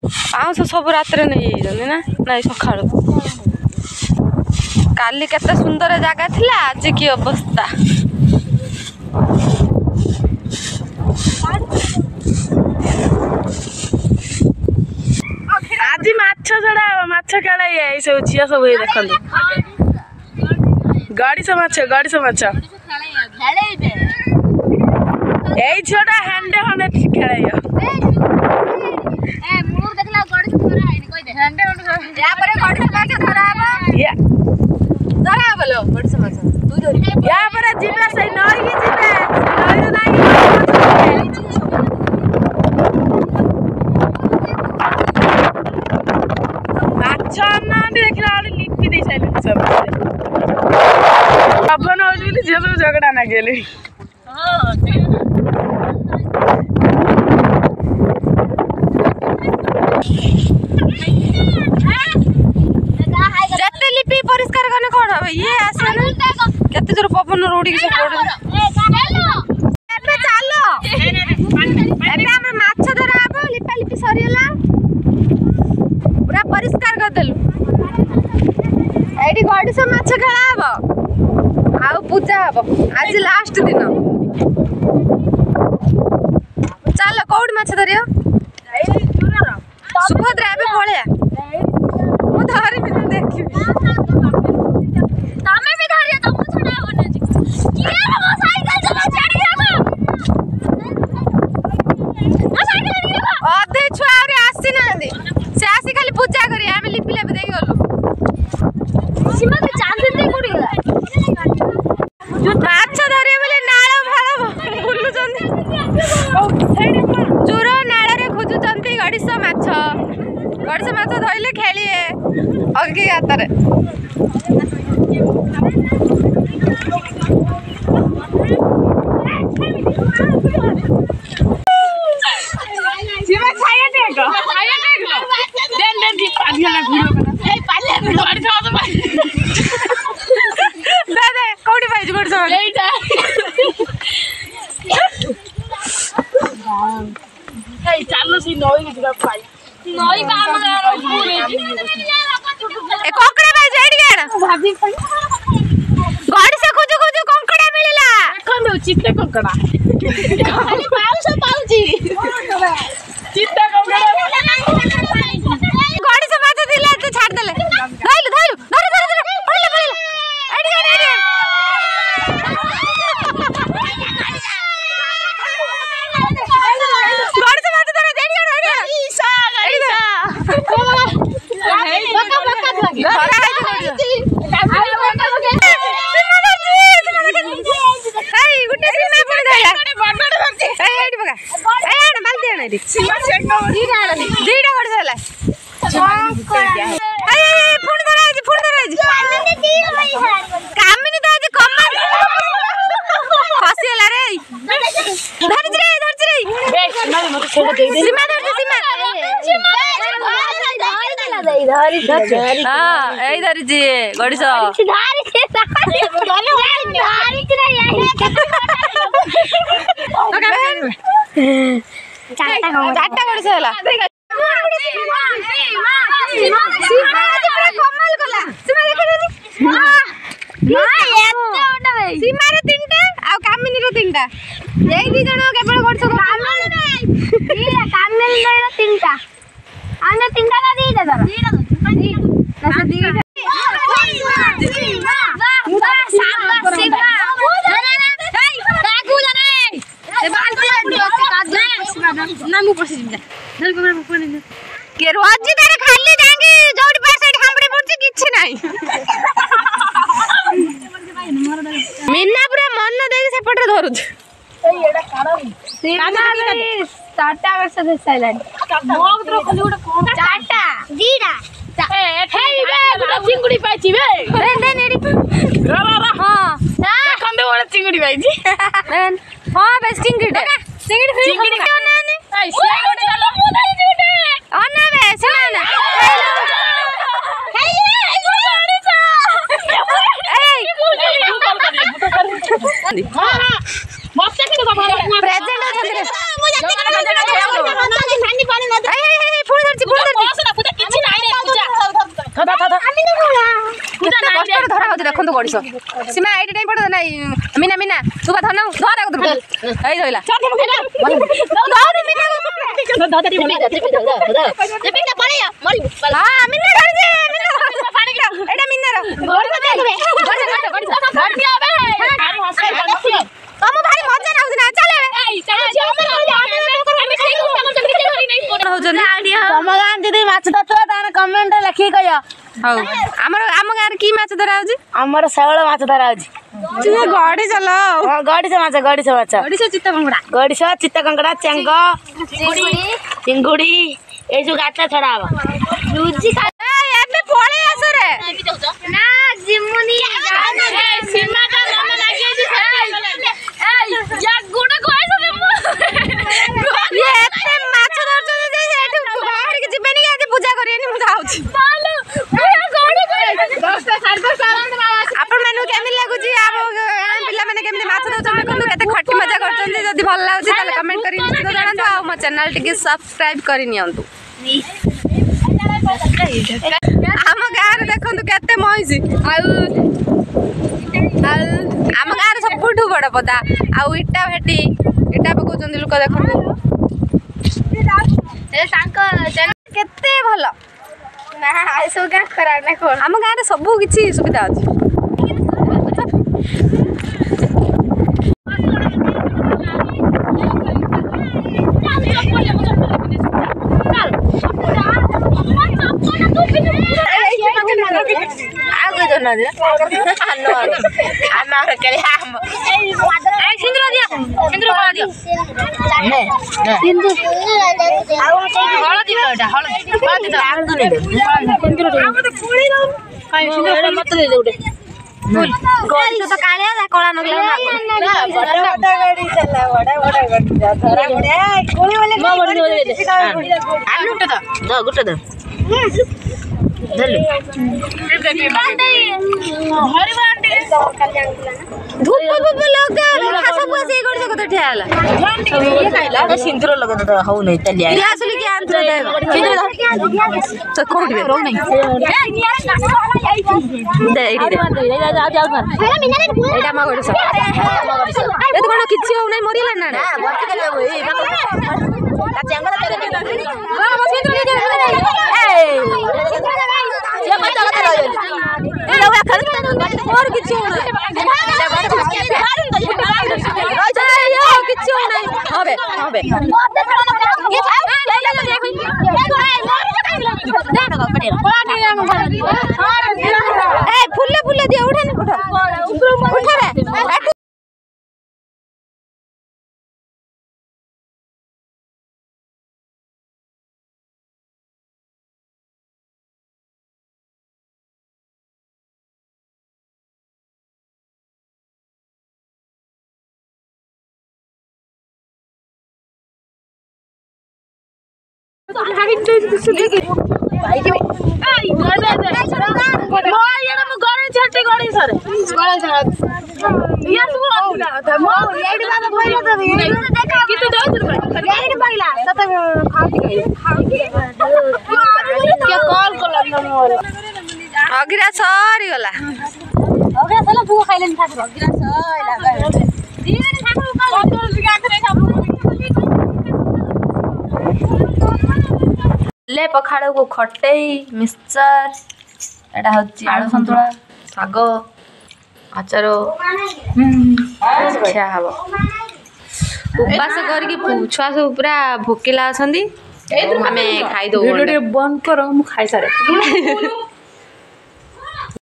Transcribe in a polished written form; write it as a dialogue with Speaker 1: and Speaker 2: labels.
Speaker 1: पाँच सब रात नहीं ना ना सका काली केते सुंदर जगह थिला आज की अवस्था
Speaker 2: आज माछ छड़ा माछ खेला ये सब झिया सब देखते गाड़ी से माछ यही छोटा हैंडे होने खेला झगड़ा ना गेले
Speaker 1: जते लिपि परिष्कार करने कौन हबे ये आसे ना केते जोर पवन रोडी के सब एबे चालो एबे हम माछ धरा आबो लिपा लिपि सरियला पूरा परिष्कार कर देलु एडी गाडी से माछ खेला आबो आउ पूजा आबो आज लास्ट दिन चलो कौड़ माछ धरियो सुभद्रा एबे पळिया मु धरि बिन देखि तमे भी धरियो तम छोड़ा होने जी किया रे मो साइकिल चला चढ़ी जाबो मो साइकिल निकलो अधे छुआ रे आसी नांदी से आसी खाली पूजा करी आमे लिपि लेबे देई गलो सीमा के चांदी दे कोडी गला जो माछ धरियो बोले नाळ भाळ बुल्लु चंदी जोरो नाळ रे खोजु चंदी गडिस माछ धोइले खेलिए अगे यात्रा कौटी पाइज गोड़
Speaker 2: चलो सी नई पाई नई
Speaker 1: कोकड़ा भाई जेडी गेना
Speaker 2: भाभी
Speaker 1: गाड़ी से खोजो खोजो कोकड़ा मिलला
Speaker 2: देखो चित्ते कोकड़ा खाली पाउस पाउची चित्ते कोकड़ा
Speaker 1: गाड़ी से माथा दिला तो छाड़ देले धइलु धइलु धरे धरे धरे पड़ले पड़ले एडी एडी गाड़ी से माथा धरे देडी एडी ईसा ईसा बका बका लगी गुटे सीमा पड़ गया बड़बड़ भक्ति एडी बका एड मालती है एडी सीमा चेक दीडा कर देला फोन धराजी कामिनी तो आज कमाल खसिला रे धरज रे सीमा धर सीमा हां एई धरी जी गडिस धारी छे धारी चारटा गडिस होला कमाल कला सीमा देखनी सीमा रे तीनटा आ कामिनी रो तीनटा एई दी जण केवल गडिस कामिनी रो तीनटा आने तीनटा ना दीटा धर दीटा ना से दीटा नामू पसी जिंदा धल को कोने के रोज तारे खाली जांगे जोड़ी पास साइड हमड़े पड़छ किछ नाही मिन्ना पूरा मन दे से पटरे धरुछ एडा कारण सीमा चारटा वर्ष से साइलेंट मोग रो खली उडा कोन चारटा दीडा ए हेइबे गुडा चिंगुडी पाइछि बे दे नेडी रा हां देखंदे ओडा चिंगुडी पाइछि हां बे चिंगुडी चिंगुडी क्यों नानी ए से गोटे चलो मु नहीं जुटे अना बे सुना ना प्रेजेंट देखो गड़िश सीमा ये टाइम पड़ ना मीना मीना तू बा धन धर धरला तम भाई मजा ना ना चले
Speaker 2: तम गाँ दीदी माछ धर कमेंट लिखी कह
Speaker 1: हौ आम गाँव की माछ धरा होजी
Speaker 2: आमर शैल माछ धरा
Speaker 1: गड़ी चल
Speaker 2: गड़िश माछ
Speaker 1: चित्त कंगड़ा
Speaker 2: गड़िश चित्त कंकड़ा चेंग चिंगुड़ी ए जो गाता छड़ा हवा
Speaker 1: एबे पळे आस रे ना जिमुनी सीमा का मन लागे ए या गुडे कोइस ये एते माछ धरछ जे एठु बाहर के जिबेनी आज पूजा करियनी मु जाउछी आपण मानु केमि लागु जी आ पिला माने केमि माछ दउछ देखंतु केते खट्टी मजा करछन जदी भल लागु ताले कमेंट करि निश्चित जानंतु आ म चैनल टिके सब्सक्राइब करि नियंतु आम गाँव देखु केते मईसी आम गाँव सबुठ बड़ पदा आउ इटा भेटी इटा पकाउछन लोक देखु केते भल ना सब गाँ खराब ना कोन आम गाँव सबु किछि सुविधा अछि
Speaker 2: सिंदूर लगा हो नहीं तलिया
Speaker 1: କିଛି ହଉ ନାହିଁ ମରିଲା ନା फुले फुले दिए उठा अगिरा सरी गला अगिरा सला बुआ खाइलेन ठाकुर अगिरा सला दीने ठाकुर कल गाथरे ले पखाड़ को खटेई मिक्सचर एटा होची आलू संतुला साग आचार खिया हबो उपवास करके छुआ सब पूरा भोकिला अछंदी हमें खाई दो
Speaker 2: बंद करो मु खाई सारे